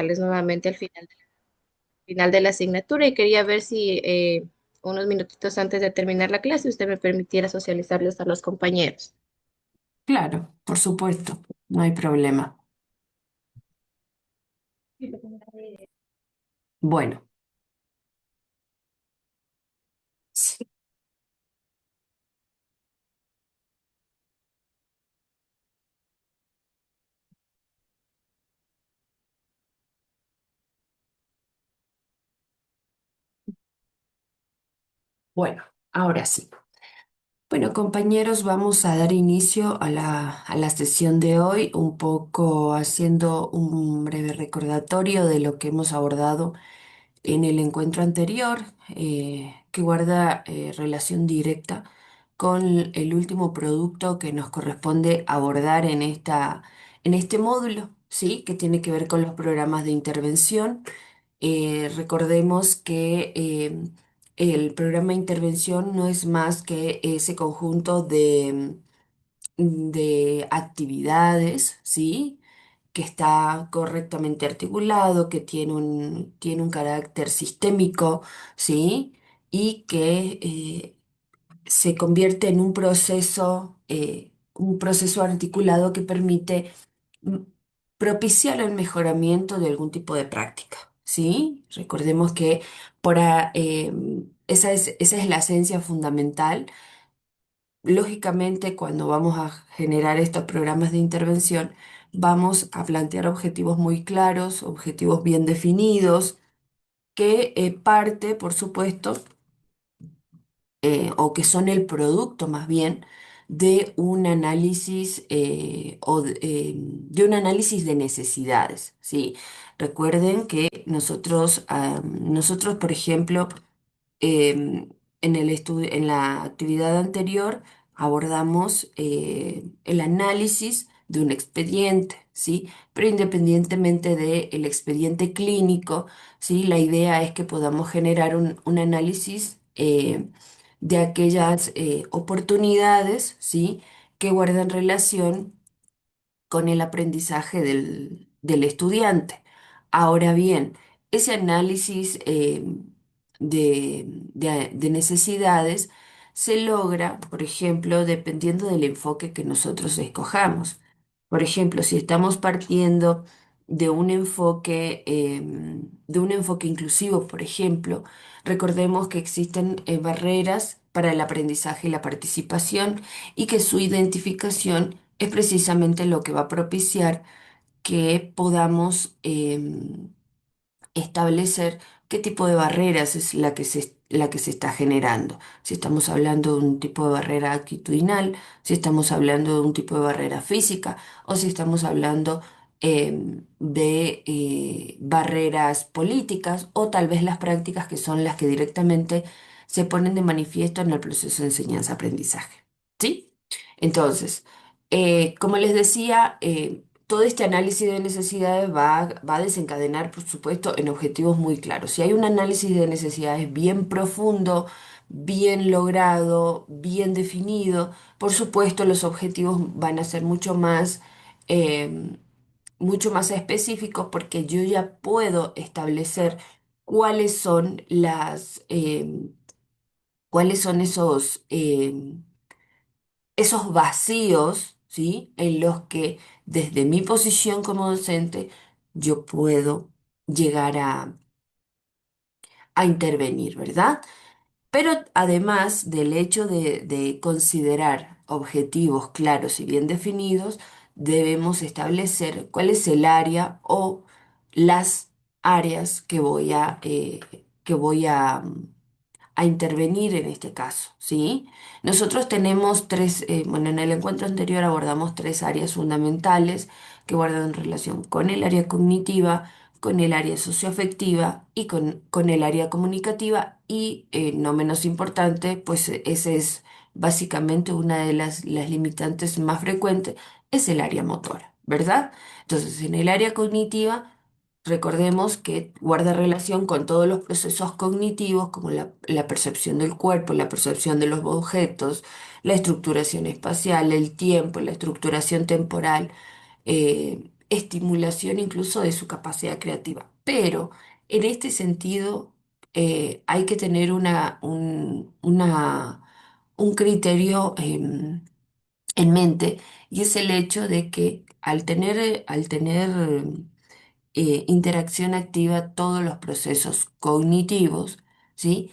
presentarles nuevamente al final de la asignatura y quería ver si unos minutitos antes de terminar la clase usted me permitiera socializarles a los compañeros. Claro, por supuesto, no hay problema. Bueno, sí, bueno, ahora sí. Bueno, compañeros, vamos a dar inicio a la sesión de hoy, un poco haciendo un breve recordatorio de lo que hemos abordado en el encuentro anterior, que guarda relación directa con el último producto que nos corresponde abordar en este módulo, ¿sí? Que tiene que ver con los programas de intervención. Recordemos que el programa de intervención no es más que ese conjunto de actividades, ¿sí? Que está correctamente articulado, que tiene un carácter sistémico, ¿sí? Y que se convierte en un proceso articulado que permite mm, propiciar el mejoramiento de algún tipo de práctica, ¿sí? Recordemos que esa es la esencia fundamental. Lógicamente, cuando vamos a generar estos programas de intervención, vamos a plantear objetivos muy claros, objetivos bien definidos, que parte, por supuesto, o que son el producto más bien de un análisis de un análisis de necesidades, ¿sí? Recuerden que nosotros, por ejemplo, en la actividad anterior abordamos el análisis de un expediente, ¿sí? Pero independientemente del expediente clínico, ¿sí? La idea es que podamos generar un análisis de aquellas oportunidades, ¿sí? Que guardan relación con el aprendizaje del estudiante. Ahora bien, ese análisis de necesidades se logra, por ejemplo, dependiendo del enfoque que nosotros escojamos. Por ejemplo, si estamos partiendo de un enfoque inclusivo, por ejemplo, recordemos que existen barreras para el aprendizaje y la participación y que su identificación es precisamente lo que va a propiciar que podamos establecer qué tipo de barreras es la que se está generando. Si estamos hablando de un tipo de barrera actitudinal, si estamos hablando de un tipo de barrera física o si estamos hablando de barreras políticas o tal vez las prácticas que son las que directamente se ponen de manifiesto en el proceso de enseñanza-aprendizaje. ¿Sí? Entonces, como les decía, todo este análisis de necesidades va a desencadenar, por supuesto, en objetivos muy claros. Si hay un análisis de necesidades bien profundo, bien logrado, bien definido, por supuesto, los objetivos van a ser mucho más específicos porque yo ya puedo establecer cuáles son cuáles son esos vacíos, ¿sí? En los que desde mi posición como docente yo puedo llegar a intervenir, ¿verdad? Pero además del hecho de considerar objetivos claros y bien definidos, debemos establecer cuál es el área o las áreas que voy a intervenir en este caso, ¿sí? Nosotros tenemos bueno, en el encuentro anterior abordamos tres áreas fundamentales que guardan relación con el área cognitiva, con el área socioafectiva y con el área comunicativa y, no menos importante, pues ese es básicamente una de las limitantes más frecuentes, es el área motora, ¿verdad? Entonces, en el área cognitiva, recordemos que guarda relación con todos los procesos cognitivos, como la percepción del cuerpo, la percepción de los objetos, la estructuración espacial, el tiempo, la estructuración temporal, estimulación incluso de su capacidad creativa. Pero en este sentido, hay que tener un criterio en mente, y es el hecho de que al tener interacción activa todos los procesos cognitivos, ¿sí?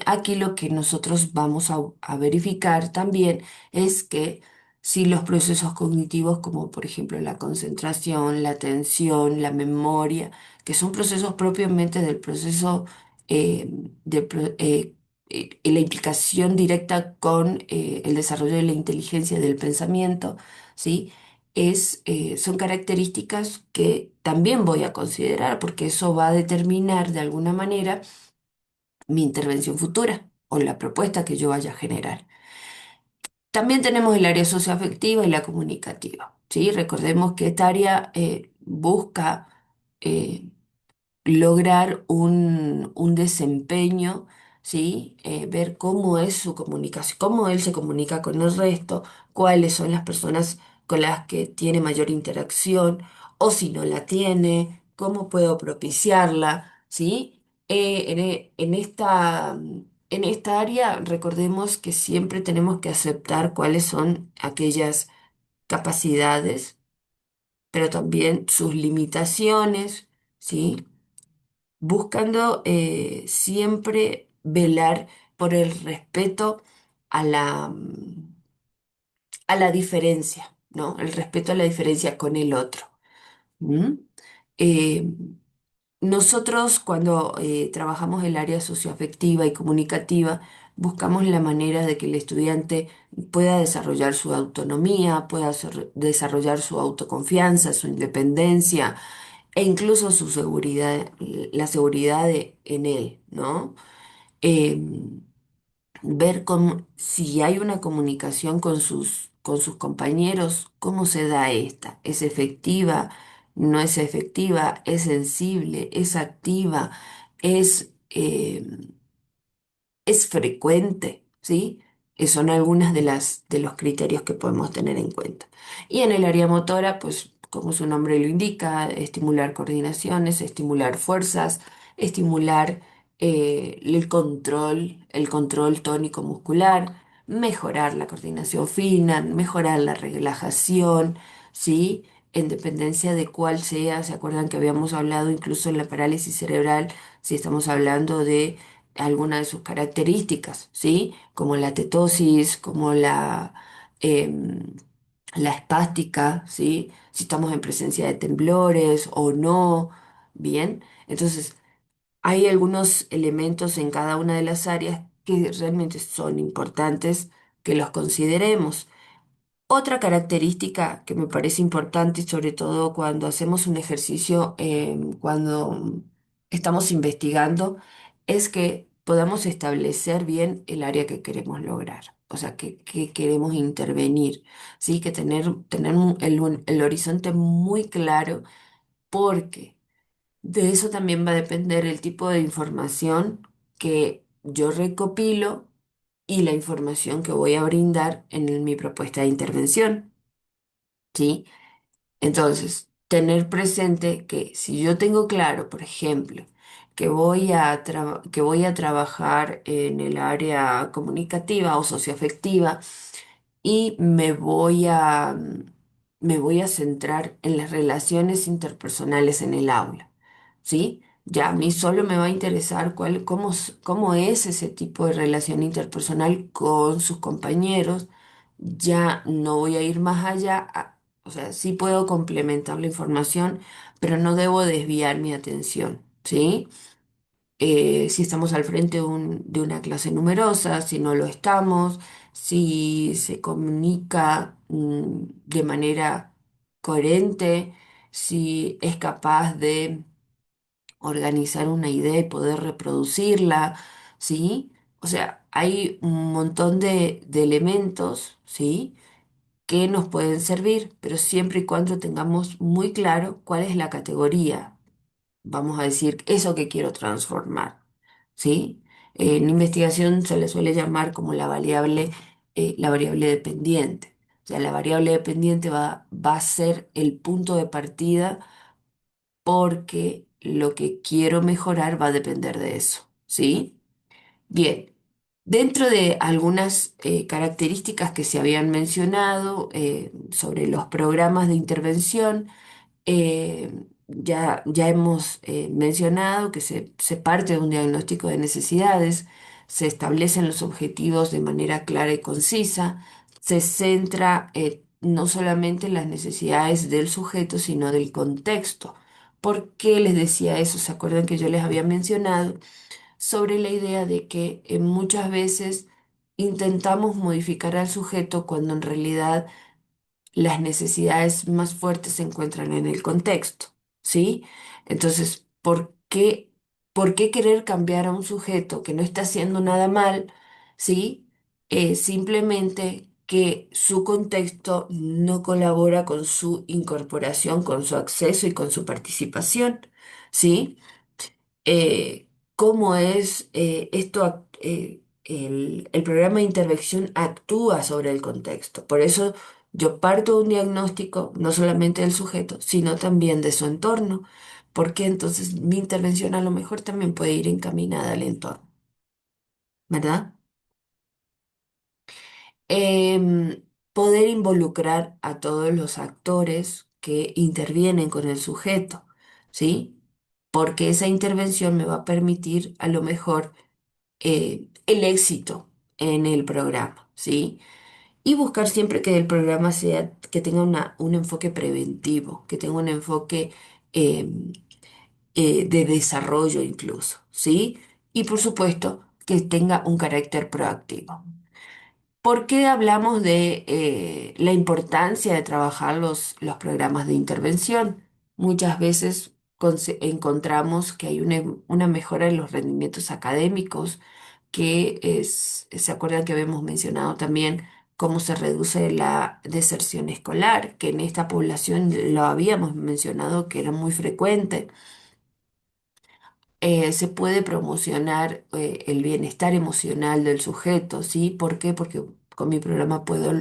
Aquí lo que nosotros vamos a verificar también es que si los procesos cognitivos, como por ejemplo la concentración, la atención, la memoria, que son procesos propiamente del proceso eh, de pro- la implicación directa con el desarrollo de la inteligencia del pensamiento, ¿sí? Son características que también voy a considerar porque eso va a determinar de alguna manera mi intervención futura o la propuesta que yo vaya a generar. También tenemos el área socioafectiva y la comunicativa, ¿sí? Recordemos que esta área busca eh, lograr un desempeño, ¿sí? Ver cómo es su comunicación, cómo él se comunica con el resto, cuáles son las personas con las que tiene mayor interacción, o si no la tiene, cómo puedo propiciarla, ¿sí? En esta área, recordemos que siempre tenemos que aceptar cuáles son aquellas capacidades, pero también sus limitaciones, ¿sí? Buscando siempre velar por el respeto a la diferencia, ¿no? El respeto a la diferencia con el otro. ¿Mm? Eh, Nosotros cuando trabajamos el área socioafectiva y comunicativa, buscamos la manera de que el estudiante pueda desarrollar su autonomía, pueda desarrollar su autoconfianza, su independencia e incluso su seguridad, la seguridad en él, ¿no? Eh, Ver si hay una comunicación con sus compañeros, cómo se da esta. ¿Es efectiva? ¿No es efectiva? ¿Es sensible? ¿Es activa? ¿Es frecuente? ¿Sí? Son algunas de los criterios que podemos tener en cuenta. Y en el área motora, pues como su nombre lo indica, estimular coordinaciones, estimular fuerzas, estimular el control tónico muscular, mejorar la coordinación fina, mejorar la relajación, ¿sí? En dependencia de cuál sea, ¿se acuerdan que habíamos hablado incluso en la parálisis cerebral, si estamos hablando de alguna de sus características, ¿sí? Como la tetosis, como em, la espástica, ¿sí? Si estamos en presencia de temblores o no, ¿bien? Entonces, hay algunos elementos en cada una de las áreas que realmente son importantes que los consideremos. Otra característica que me parece importante, sobre todo cuando hacemos un ejercicio, cuando estamos investigando, es que podamos establecer bien el área que queremos lograr, o sea, que queremos intervenir, ¿sí? Que tener el horizonte muy claro, porque de eso también va a depender el tipo de información que yo recopilo y la información que voy a brindar en mi propuesta de intervención. ¿Sí? Entonces, tener presente que si yo tengo claro, por ejemplo, que voy a trabajar en el área comunicativa o socioafectiva y me voy a centrar en las relaciones interpersonales en el aula, ¿sí? Ya a mí solo me va a interesar cómo es ese tipo de relación interpersonal con sus compañeros. Ya no voy a ir más allá, o sea, sí puedo complementar la información, pero no debo desviar mi atención, ¿sí? Si estamos al frente de una clase numerosa, si no lo estamos, si se comunica de manera coherente, si es capaz de organizar una idea y poder reproducirla, ¿sí? O sea, hay un montón de elementos, ¿sí? Que nos pueden servir, pero siempre y cuando tengamos muy claro cuál es la categoría, vamos a decir, eso que quiero transformar, ¿sí? En investigación se le suele llamar como la variable dependiente, sea, la variable dependiente va a ser el punto de partida porque lo que quiero mejorar va a depender de eso, ¿sí? Bien, dentro de algunas características que se habían mencionado sobre los programas de intervención, ya hemos mencionado que se parte de un diagnóstico de necesidades, se establecen los objetivos de manera clara y concisa, se centra no solamente en las necesidades del sujeto, sino del contexto. ¿Por qué les decía eso? ¿Se acuerdan que yo les había mencionado sobre la idea de que muchas veces intentamos modificar al sujeto cuando en realidad las necesidades más fuertes se encuentran en el contexto, ¿sí? Entonces, por qué querer cambiar a un sujeto que no está haciendo nada mal, ¿sí? Simplemente que su contexto no colabora con su incorporación, con su acceso y con su participación, ¿sí? Cómo es el programa de intervención actúa sobre el contexto. Por eso yo parto de un diagnóstico no solamente del sujeto, sino también de su entorno, porque entonces mi intervención a lo mejor también puede ir encaminada al entorno, ¿verdad? Poder involucrar a todos los actores que intervienen con el sujeto, ¿sí? Porque esa intervención me va a permitir a lo mejor el éxito en el programa, ¿sí? Y buscar siempre que el programa sea, que tenga un enfoque preventivo, que tenga un enfoque eh, de desarrollo incluso, ¿sí? Y por supuesto, que tenga un carácter proactivo. ¿Por qué hablamos de la importancia de trabajar los programas de intervención? Muchas veces encontramos que hay una mejora en los rendimientos académicos, ¿se acuerdan que habíamos mencionado también cómo se reduce la deserción escolar? Que en esta población lo habíamos mencionado que era muy frecuente. Se puede promocionar el bienestar emocional del sujeto, ¿sí? ¿Por qué? Porque con mi programa puedo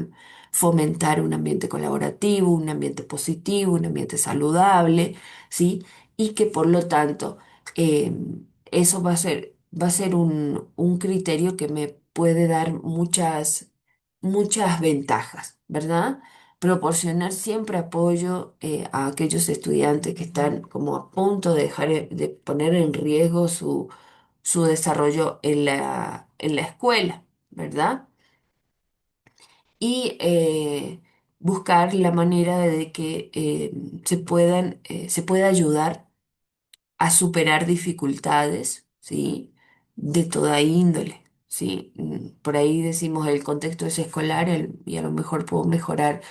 fomentar un ambiente colaborativo, un ambiente positivo, un ambiente saludable, ¿sí? Y que por lo tanto eh, eso va a ser un criterio que me puede dar muchas ventajas, ¿verdad? Proporcionar siempre apoyo a aquellos estudiantes que están como a punto de dejar de poner en riesgo su desarrollo en en la escuela, ¿verdad? Y buscar la manera de que se pueda ayudar a superar dificultades, ¿sí? De toda índole, ¿sí? Por ahí decimos el contexto es escolar y a lo mejor puedo mejorar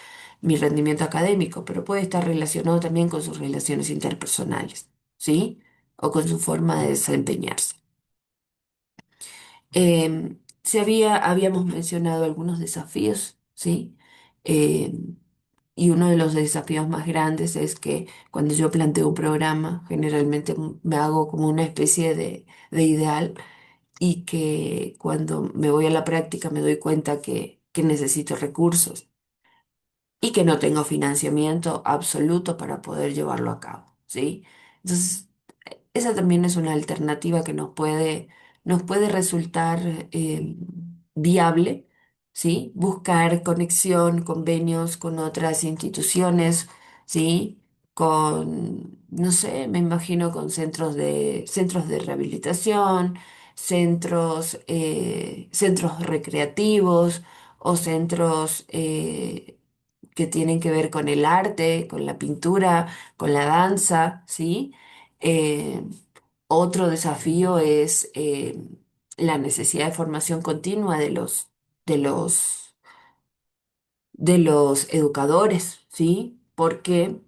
mi rendimiento académico, pero puede estar relacionado también con sus relaciones interpersonales, ¿sí? O con su forma de desempeñarse. Habíamos mencionado algunos desafíos, ¿sí? Em, y uno de los desafíos más grandes es que cuando yo planteo un programa, generalmente me hago como una especie de ideal y que cuando me voy a la práctica me doy cuenta que necesito recursos y que no tengo financiamiento absoluto para poder llevarlo a cabo, ¿sí? Entonces, esa también es una alternativa que nos puede resultar viable, ¿sí? Buscar conexión, convenios con otras instituciones, ¿sí? No sé, me imagino con centros de rehabilitación, centros recreativos o centros que tienen que ver con el arte, con la pintura, con la danza, ¿sí? Eh, Otro desafío es la necesidad de formación continua de de los educadores, ¿sí? Porque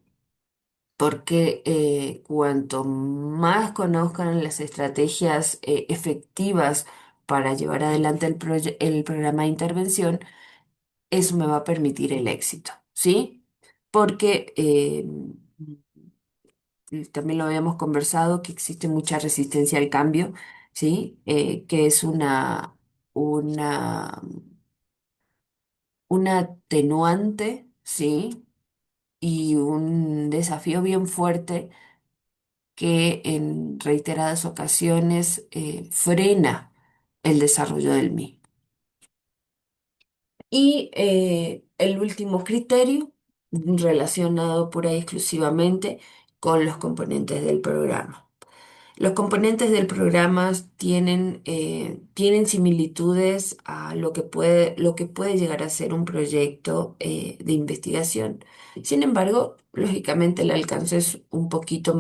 cuanto más conozcan las estrategias efectivas para llevar adelante el programa de intervención, eso me va a permitir el éxito, ¿sí? Porque también lo habíamos conversado, que existe mucha resistencia al cambio, ¿sí? Que es una una atenuante, ¿sí? Y un desafío bien fuerte que en reiteradas ocasiones frena el desarrollo del mismo. Y el último criterio, relacionado pura y exclusivamente con los componentes del programa. Los componentes del programa tienen similitudes a lo que puede llegar a ser un proyecto de investigación. Sin embargo, lógicamente el alcance es un poquito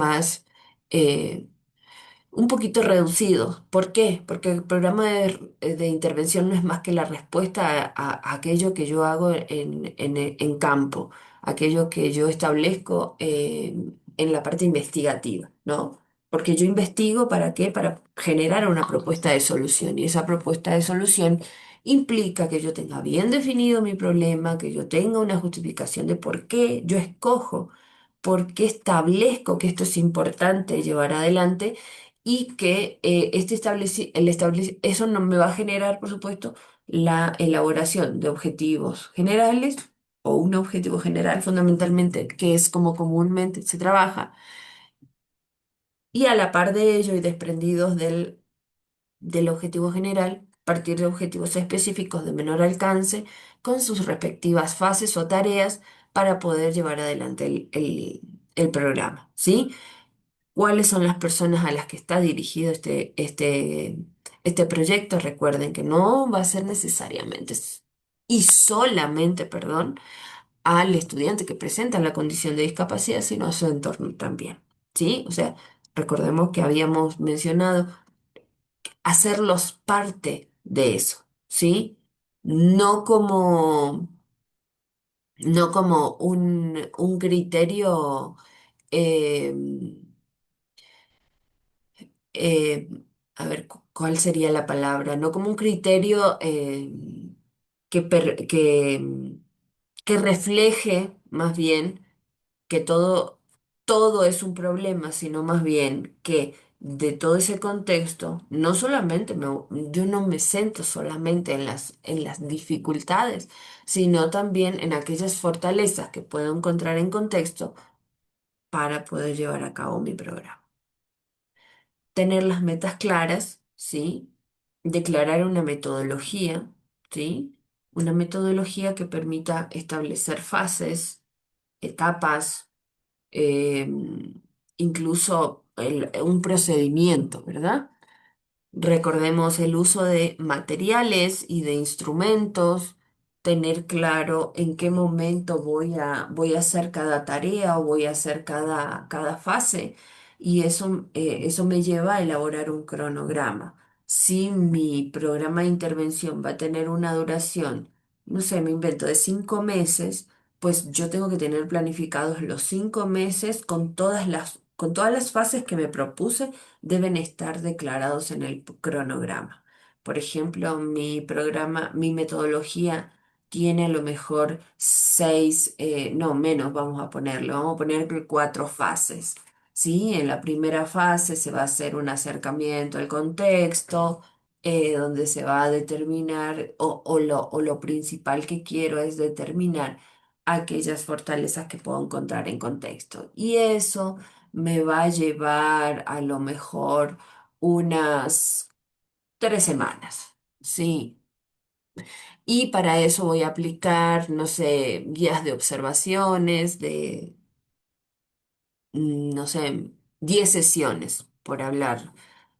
reducido. ¿Por qué? Porque el programa de intervención no es más que la respuesta a aquello que yo hago en campo, aquello que yo establezco en la parte investigativa, ¿no? Porque yo investigo ¿para qué? Para generar una propuesta de solución y esa propuesta de solución implica que yo tenga bien definido mi problema, que yo tenga una justificación de por qué yo escojo, por qué establezco que esto es importante llevar adelante y que eso no me va a generar, por supuesto, la elaboración de objetivos generales o un objetivo general fundamentalmente, que es como comúnmente se trabaja, y a la par de ello y desprendidos del objetivo general, partir de objetivos específicos de menor alcance con sus respectivas fases o tareas para poder llevar adelante el programa, ¿sí? ¿Cuáles son las personas a las que está dirigido este proyecto? Recuerden que no va a ser necesariamente y solamente, perdón, al estudiante que presenta la condición de discapacidad, sino a su entorno también. ¿Sí? O sea, recordemos que habíamos mencionado hacerlos parte de eso, ¿sí? No como, no como un criterio. eh, eh, a ver, ¿cuál sería la palabra? No como un criterio que, per- que, mm, que refleje más bien que todo es un problema, sino más bien que de todo ese contexto, no solamente yo no me centro solamente en las dificultades, sino también en aquellas fortalezas que puedo encontrar en contexto para poder llevar a cabo mi programa. Tener las metas claras, ¿sí? Declarar una metodología, ¿sí? Una metodología que permita establecer fases, etapas, incluso un procedimiento, ¿verdad? Recordemos el uso de materiales y de instrumentos, tener claro en qué momento voy a hacer cada tarea o voy a hacer cada fase y eso me lleva a elaborar un cronograma. Si mi programa de intervención va a tener una duración, no sé, me invento de 5 meses, pues yo tengo que tener planificados los 5 meses con todas las fases que me propuse deben estar declarados en el cronograma. Por ejemplo, mi metodología tiene a lo mejor seis, no menos, vamos a poner que 4 fases. ¿Sí? En la primera fase se va a hacer un acercamiento al contexto, donde se va a determinar, o lo principal que quiero es determinar aquellas fortalezas que puedo encontrar en contexto. Y eso me va a llevar a lo mejor unas 3 semanas, ¿sí? Y para eso voy a aplicar, no sé, guías de observaciones no sé, 10 sesiones, por hablar,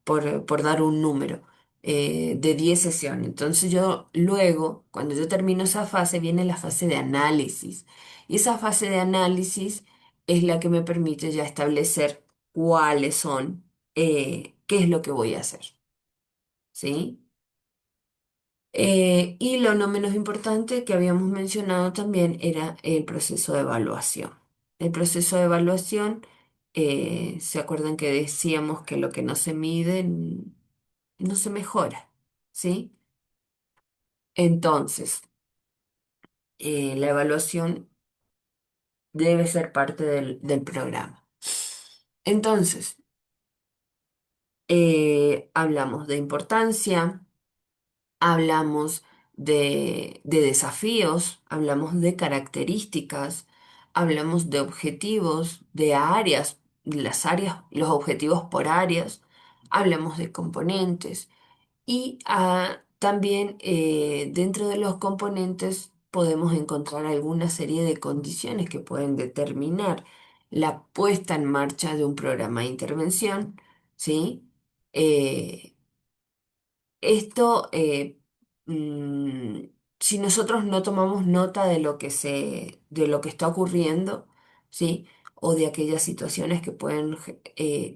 por dar un número, de 10 sesiones. Entonces yo luego, cuando yo termino esa fase, viene la fase de análisis. Y esa fase de análisis es la que me permite ya establecer cuáles son, qué es lo que voy a hacer. ¿Sí? Y lo no menos importante que habíamos mencionado también era el proceso de evaluación. El proceso de evaluación, ¿se acuerdan que decíamos que lo que no se mide no se mejora? ¿Sí? Entonces, la evaluación debe ser parte del programa. Entonces, hablamos de importancia. Hablamos de desafíos, hablamos de características, hablamos de objetivos, de áreas, las áreas, los objetivos por áreas, hablamos de componentes y también dentro de los componentes podemos encontrar alguna serie de condiciones que pueden determinar la puesta en marcha de un programa de intervención, ¿sí? Eh, esto, mm, si nosotros no tomamos nota de de lo que está ocurriendo, ¿sí? O de aquellas situaciones que pueden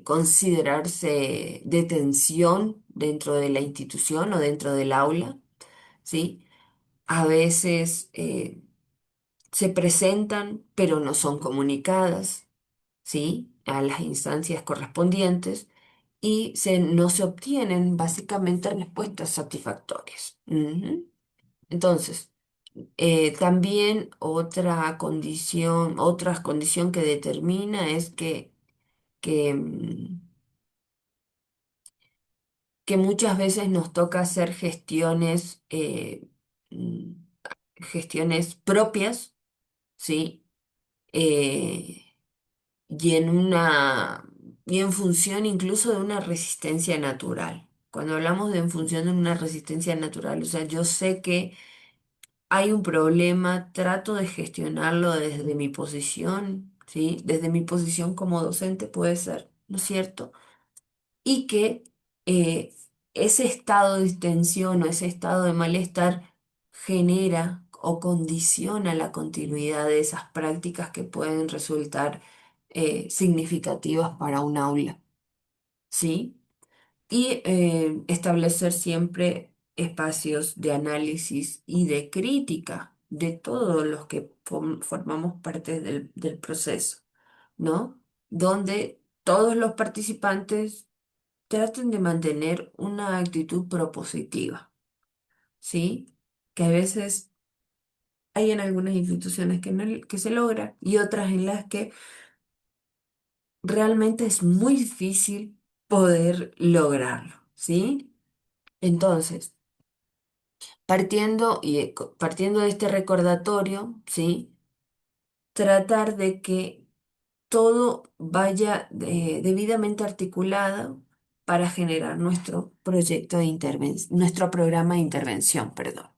considerarse de tensión dentro de la institución o dentro del aula, ¿sí? A veces se presentan, pero no son comunicadas, ¿sí? A las instancias correspondientes y no se obtienen básicamente respuestas satisfactorias. Ujú. Entonces, también otra condición que determina es que, mm, que muchas veces nos toca hacer mm, gestiones propias, ¿sí? Eh, y y en función incluso de una resistencia natural. Cuando hablamos de en función de una resistencia natural, o sea, yo sé que hay un problema, trato de gestionarlo desde mi posición, ¿sí? Desde mi posición como docente puede ser, ¿no es cierto? Y que eh, ese estado de tensión o ese estado de malestar genera o condiciona la continuidad de esas prácticas que pueden resultar significativas para un aula, ¿sí? Y establecer siempre espacios de análisis y de crítica de todos los que formamos parte del proceso, ¿no? Donde todos los participantes traten de mantener una actitud propositiva, ¿sí? Que a veces hay en algunas instituciones que se logra y otras en las que realmente es muy difícil poder lograrlo, ¿sí? Entonces, partiendo de este recordatorio, ¿sí? Tratar de que todo vaya debidamente articulado para generar nuestro proyecto de intervención, nuestro programa de intervención, perdón.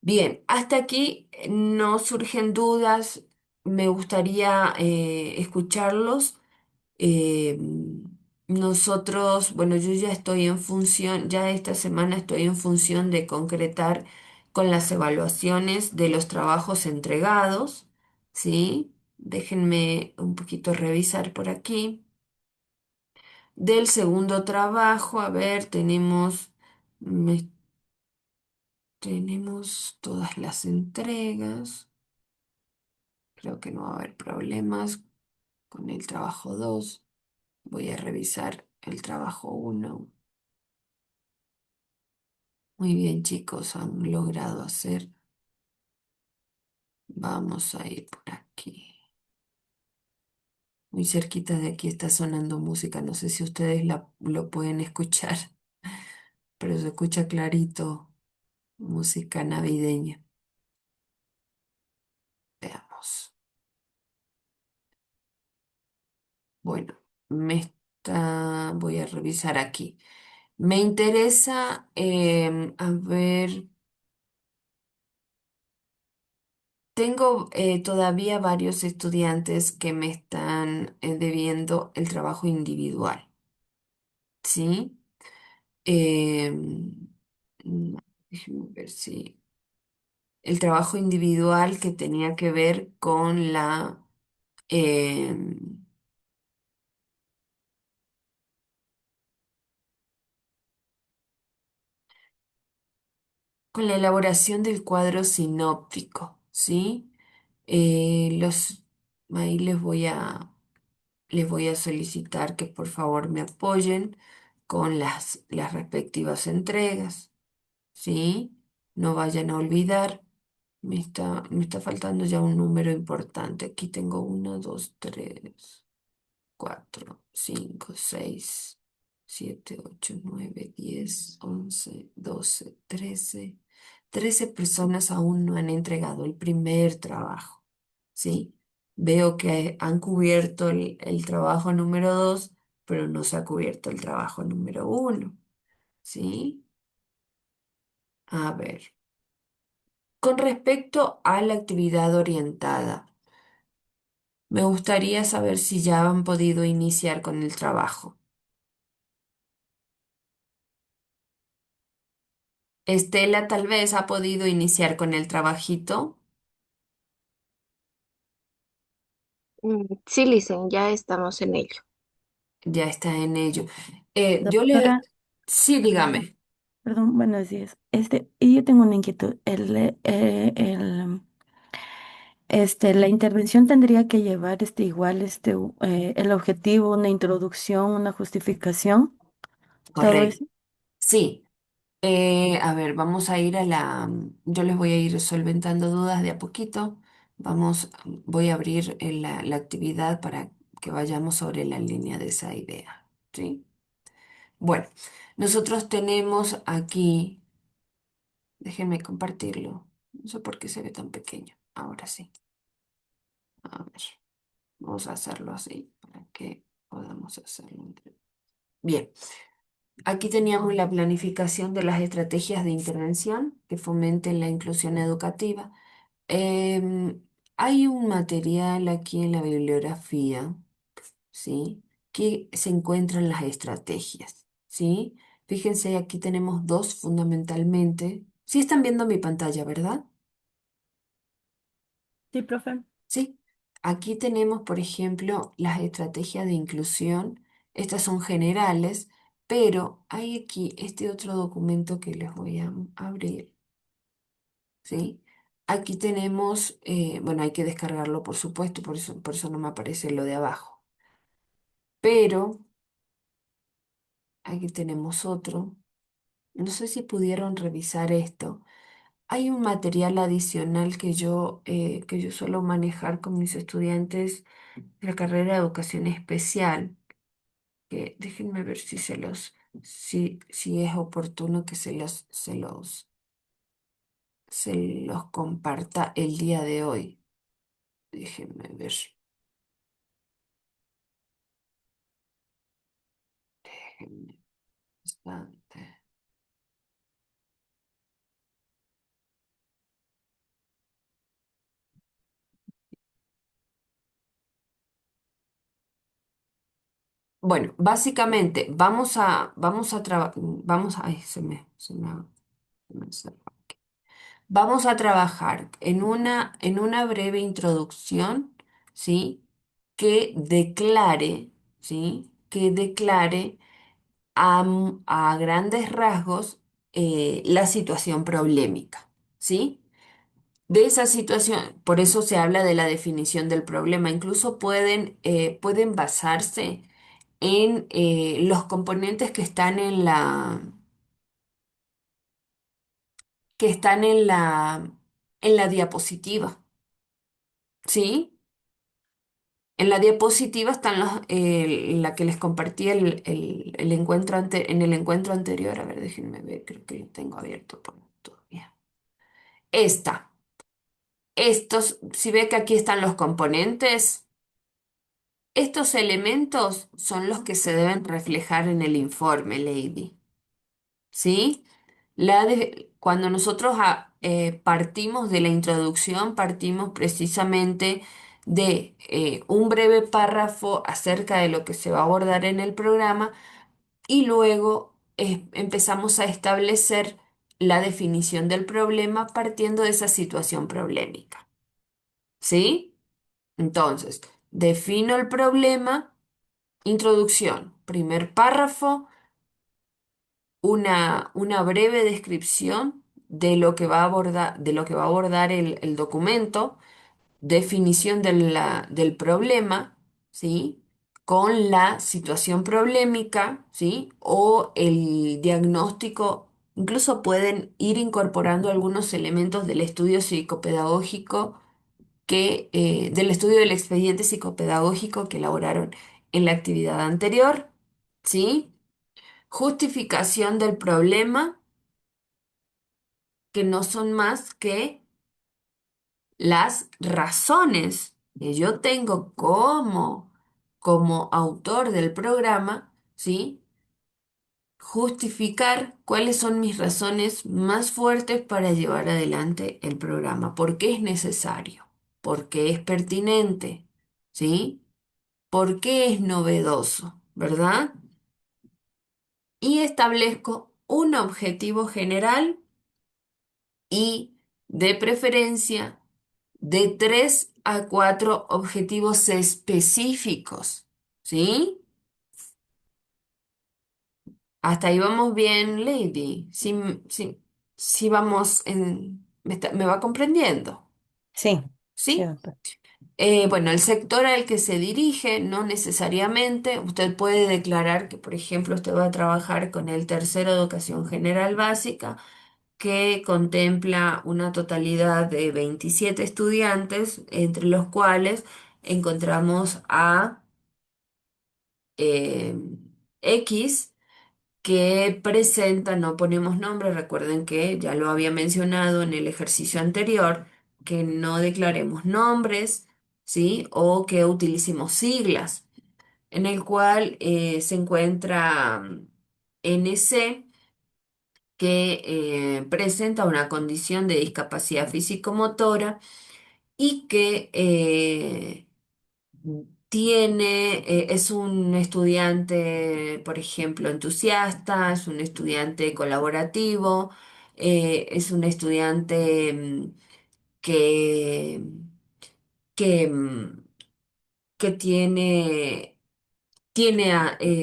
Bien, hasta aquí no surgen dudas, me gustaría escucharlos. Eh, Nosotros, bueno, yo ya estoy en función, ya esta semana estoy en función de concretar con las evaluaciones de los trabajos entregados, ¿sí? Déjenme un poquito revisar por aquí. Del segundo trabajo, a ver, tenemos todas las entregas. Creo que no va a haber problemas con el trabajo 2. Voy a revisar el trabajo uno. Muy bien, chicos, han logrado hacer. Vamos a ir por aquí. Muy cerquita de aquí está sonando música. No sé si ustedes lo pueden escuchar, pero se escucha clarito. Música navideña. Veamos. Bueno, voy a revisar aquí. Me interesa, a ver, tengo todavía varios estudiantes que me están debiendo el trabajo individual, ¿sí? Em, Déjenme ver si el trabajo individual que tenía que ver con em, con la elaboración del cuadro sinóptico, ¿sí? Los, ahí les voy a solicitar que por favor me apoyen con las respectivas entregas, ¿sí? No vayan a olvidar. Me está faltando ya un número importante. Aquí tengo uno, dos, tres, cuatro, cinco, seis, 7, 8, 9, 10, 11, 12, 13. 13 personas aún no han entregado el primer trabajo, ¿sí? Veo que han cubierto el trabajo número 2, pero no se ha cubierto el trabajo número 1, ¿sí? A ver, con respecto a la actividad orientada, me gustaría saber si ya han podido iniciar con el trabajo. Estela tal vez ha podido iniciar con el trabajito. Sí, Licen, ya estamos en ello. Ya está en ello. Yo le... Doctora, Sí, perdón, dígame. perdón, buenos días. Y yo tengo una inquietud. La intervención tendría que llevar igual el objetivo, una introducción, una justificación, todo Correcto. eso. Sí. A ver, vamos a ir a la... Yo les voy a ir solventando dudas de a poquito. Voy a abrir la actividad para que vayamos sobre la línea de esa idea. ¿Sí? Bueno, nosotros tenemos aquí... Déjenme compartirlo. No sé por qué se ve tan pequeño. Ahora sí. A ver, vamos a hacerlo así para que podamos hacerlo. Bien. Aquí teníamos la planificación de las estrategias de intervención que fomenten la inclusión educativa. Em, Hay un material aquí en la bibliografía, ¿sí? Que se encuentran las estrategias, ¿sí? Fíjense, aquí tenemos dos fundamentalmente. Sí están viendo mi pantalla, ¿verdad? Sí, profe. Sí. Aquí tenemos, por ejemplo, las estrategias de inclusión. Estas son generales, pero hay aquí este otro documento que les voy a abrir, ¿sí? Aquí tenemos, bueno, hay que descargarlo, por supuesto, por eso no me aparece lo de abajo. Pero aquí tenemos otro. No sé si pudieron revisar esto. Hay un material adicional que yo suelo manejar con mis estudiantes de la carrera de educación especial, que déjenme ver si es oportuno que se los comparta el día de hoy. Déjenme ver. Déjenme bastante. Bueno, básicamente ay, se me cerró. Vamos a trabajar en una breve introducción, ¿sí? Que declare, ¿sí? Que declare a grandes rasgos la situación problemática, ¿sí? De esa situación, por eso se habla de la definición del problema. Incluso pueden basarse en los componentes que están en la diapositiva, ¿sí? En la diapositiva están la que les compartí en el encuentro anterior. A ver, déjenme ver, creo que lo tengo abierto por todavía. Esta. Si ve que aquí están los componentes, estos elementos son los que se deben reflejar en el informe, Lady. ¿Sí? Cuando nosotros partimos de la introducción, partimos precisamente de un breve párrafo acerca de lo que se va a abordar en el programa y luego empezamos a establecer la definición del problema partiendo de esa situación problemática. ¿Sí? Entonces, defino el problema, introducción, primer párrafo, una breve descripción de lo que va a abordar, de lo que va a abordar el documento, definición del problema, ¿sí? Con la situación problemática, ¿sí? O el diagnóstico. Incluso pueden ir incorporando algunos elementos del estudio psicopedagógico del estudio del expediente psicopedagógico que elaboraron en la actividad anterior, ¿sí? justificación del problema, que no son más que las razones que yo tengo como autor del programa, ¿sí? Justificar cuáles son mis razones más fuertes para llevar adelante el programa, por qué es necesario, por qué es pertinente, ¿sí? ¿Por qué es novedoso, verdad? Y establezco un objetivo general y de preferencia de 3 a 4 objetivos específicos, ¿sí? Hasta ahí vamos bien, Lady. Sí, sí, sí vamos me va comprendiendo, Sí, sí, ¿sí? doctor. Bueno, el sector al que se dirige, no necesariamente. Usted puede declarar que, por ejemplo, usted va a trabajar con el tercero de educación general básica, que contempla una totalidad de 27 estudiantes, entre los cuales encontramos a eh, X que presenta, no ponemos nombre, recuerden que ya lo había mencionado en el ejercicio anterior, que no declaremos nombres, ¿sí? O que utilicemos siglas, en el cual se encuentra NC, que presenta una condición de discapacidad físico-motora y que es un estudiante, por ejemplo, entusiasta, es un estudiante colaborativo, es un estudiante que, que, que tiene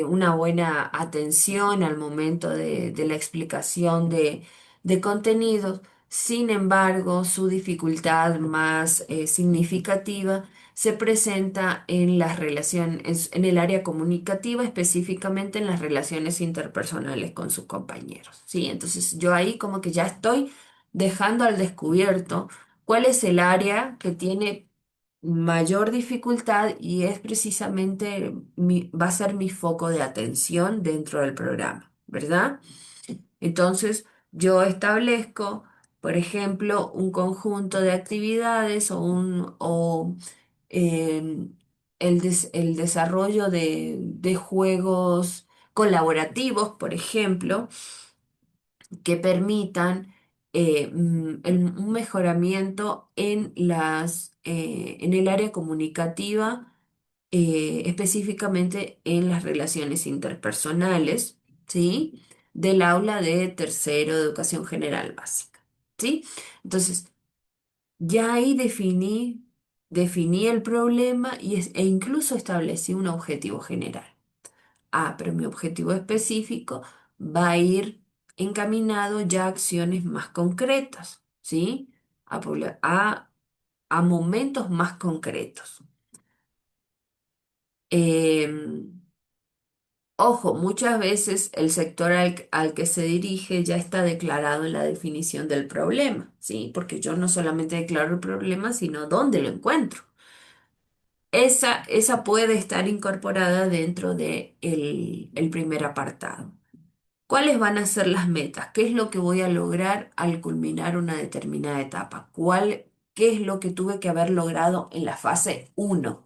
una buena atención al momento de la explicación de contenidos. Sin embargo, su dificultad más significativa se presenta en las relaciones, en el área comunicativa, específicamente en las relaciones interpersonales con sus compañeros. ¿Sí? Entonces, yo ahí como que ya estoy dejando al descubierto cuál es el área que tiene mayor dificultad y es precisamente va a ser mi foco de atención dentro del programa, ¿verdad? Entonces, yo establezco, por ejemplo, un conjunto de actividades o em, el desarrollo de juegos colaborativos, por ejemplo, que permitan un mejoramiento en el área comunicativa, específicamente en las relaciones interpersonales, ¿sí? Del aula de tercero de educación general básica, ¿sí? Entonces, ya ahí definí el problema e incluso establecí un objetivo general. Ah, pero mi objetivo específico va a ir encaminado ya a acciones más concretas, ¿sí? A momentos más concretos. Em, Ojo, muchas veces el sector al que se dirige ya está declarado en la definición del problema, ¿sí? Porque yo no solamente declaro el problema, sino dónde lo encuentro. Esa puede estar incorporada dentro de el primer apartado. ¿Cuáles van a ser las metas? ¿Qué es lo que voy a lograr al culminar una determinada etapa? ¿Qué es lo que tuve que haber logrado en la fase 1?